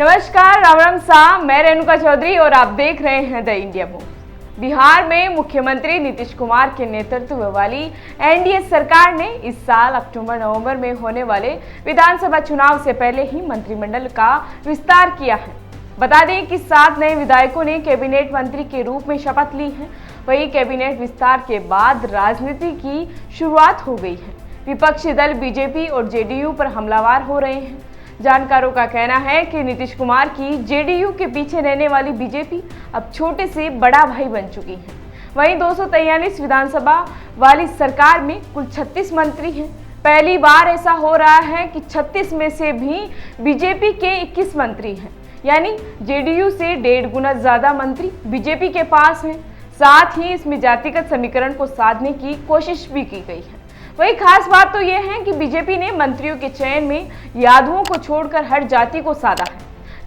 नमस्कार, राम राम सा, मैं रेणुका चौधरी और आप देख रहे हैं द इंडिया मूव। बिहार में मुख्यमंत्री नीतीश कुमार के नेतृत्व वाली एनडीए सरकार ने इस साल अक्टूबर-नवंबर में होने वाले विधानसभा चुनाव से पहले ही मंत्रिमंडल का विस्तार किया है। बता दें कि 7 नए विधायकों ने कैबिनेट मंत्री के रूप में शपथ ली है। वहीं कैबिनेट विस्तार के बाद राजनीति की शुरुआत हो गई है। विपक्षी दल बीजेपी और जेडीयू पर हमलावर हो रहे हैं। जानकारों का कहना है कि नीतीश कुमार की जेडीयू के पीछे रहने वाली बीजेपी अब छोटे से बड़ा भाई बन चुकी है। वहीं 243 विधानसभा वाली सरकार में कुल 36 मंत्री हैं। पहली बार ऐसा हो रहा है कि 36 में से भी बीजेपी के 21 मंत्री हैं, यानी जेडीयू से 1.5 गुना ज्यादा मंत्री बीजेपी के पास हैं। साथ ही इसमें जातिगत समीकरण को साधने की कोशिश भी की गई है। वही खास बात तो यह है कि बीजेपी ने मंत्रियों के चयन में यादवों को छोड़कर हर जाति को साधा है।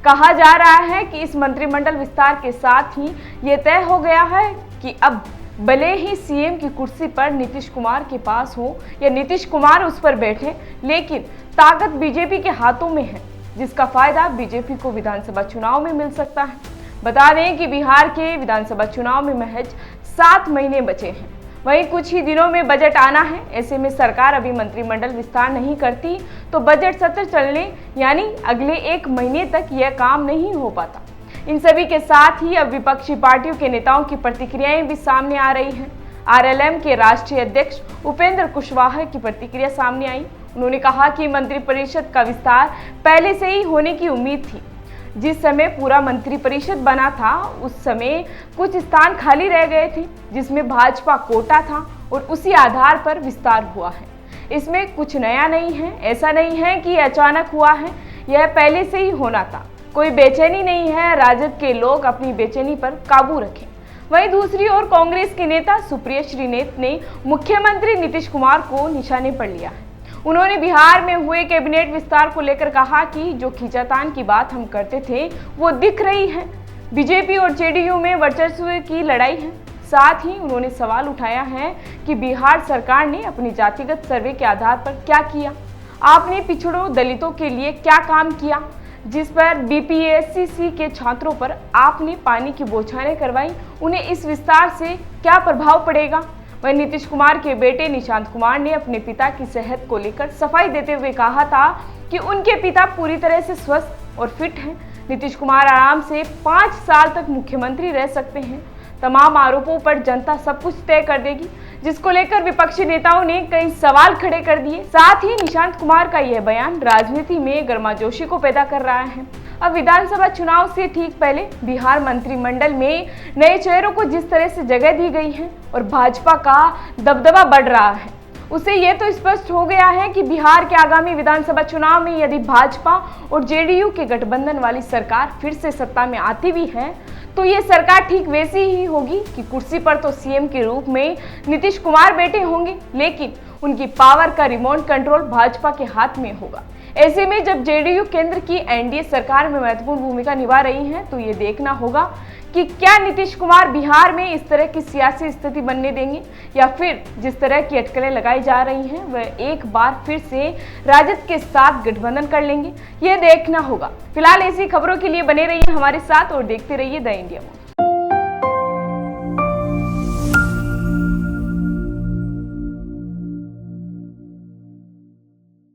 कहा जा रहा है कि इस मंत्रिमंडल विस्तार के साथ ही ये तय हो गया है कि अब भले ही सीएम की कुर्सी पर नीतीश कुमार के पास हो या नीतीश कुमार उस पर बैठे, लेकिन ताकत बीजेपी के हाथों में है, जिसका फायदा बीजेपी को विधानसभा चुनाव में मिल सकता है। बता दें कि बिहार के विधानसभा चुनाव में महज 7 महीने बचे हैं। वहीं कुछ ही दिनों में बजट आना है। ऐसे में सरकार अभी मंत्रिमंडल विस्तार नहीं करती तो बजट सत्र चलने यानी अगले 1 महीने तक यह काम नहीं हो पाता। इन सभी के साथ ही अब विपक्षी पार्टियों के नेताओं की प्रतिक्रियाएं भी सामने आ रही हैं। आरएलएम के राष्ट्रीय अध्यक्ष उपेंद्र कुशवाहा की प्रतिक्रिया सामने आई। उन्होंने कहा कि मंत्रिपरिषद का विस्तार पहले से ही होने की उम्मीद थी। जिस समय पूरा मंत्रिपरिषद बना था उस समय कुछ स्थान खाली रह गए थे, जिसमें भाजपा कोटा था और उसी आधार पर विस्तार हुआ है। इसमें कुछ नया नहीं है। ऐसा नहीं है कि अचानक हुआ है, यह पहले से ही होना था। कोई बेचैनी नहीं है। राजद के लोग अपनी बेचैनी पर काबू रखें। वहीं दूसरी ओर कांग्रेस के नेता सुप्रिया श्रीनेत ने मुख्यमंत्री नीतीश कुमार को निशाने पर लिया है। उन्होंने बिहार में हुए कैबिनेट विस्तार को लेकर कहा कि जो खींचातान की बात हम करते थे वो दिख रही है। बीजेपी और जेडीयू में वर्चस्व की लड़ाई है। साथ ही उन्होंने सवाल उठाया है कि बिहार सरकार ने अपनी जातिगत सर्वे के आधार पर क्या किया। आपने पिछड़ों दलितों के लिए क्या काम किया, जिस पर बीपीएससी के छात्रों पर आपने पानी की बौछारें करवाई, उन्हें इस विस्तार से क्या प्रभाव पड़ेगा। वहीं नीतीश कुमार के बेटे निशांत कुमार ने अपने पिता की सेहत को लेकर सफाई देते हुए कहा था कि उनके पिता पूरी तरह से स्वस्थ और फिट हैं। नीतीश कुमार आराम से 5 साल तक मुख्यमंत्री रह सकते हैं। तमाम आरोपों पर जनता सब कुछ तय कर देगी, जिसको लेकर विपक्षी नेताओं ने कई सवाल खड़े कर दिए। साथ ही निशांत कुमार का यह बयान राजनीति में गर्माजोशी को पैदा कर रहा है। अब विधानसभा चुनाव से ठीक पहले बिहार मंत्रिमंडल में नए चेहरों को जिस तरह से जगह दी गई है और भाजपा का दबदबा बढ़ रहा है, उससे यह तो स्पष्ट हो गया है कि बिहार के आगामी विधानसभा चुनाव में यदि भाजपा और जेडीयू के गठबंधन वाली सरकार फिर से सत्ता में आती भी है तो ये सरकार ठीक वैसी ही होगी कि कुर्सी पर तो सीएम के रूप में नीतीश कुमार बैठे होंगे, लेकिन उनकी पावर का रिमोट कंट्रोल भाजपा के हाथ में होगा। ऐसे में जब जेडीयू केंद्र की एनडीए सरकार में महत्वपूर्ण भूमिका निभा रही है तो ये देखना होगा कि क्या नीतीश कुमार बिहार में इस तरह की सियासी स्थिति बनने देंगे या फिर जिस तरह की अटकलें लगाई जा रही हैं वह एक बार फिर से राजद के साथ गठबंधन कर लेंगे। यह देखना होगा। फिलहाल ऐसी खबरों के लिए बने रहिए हमारे साथ और देखते रहिए द इंडिया।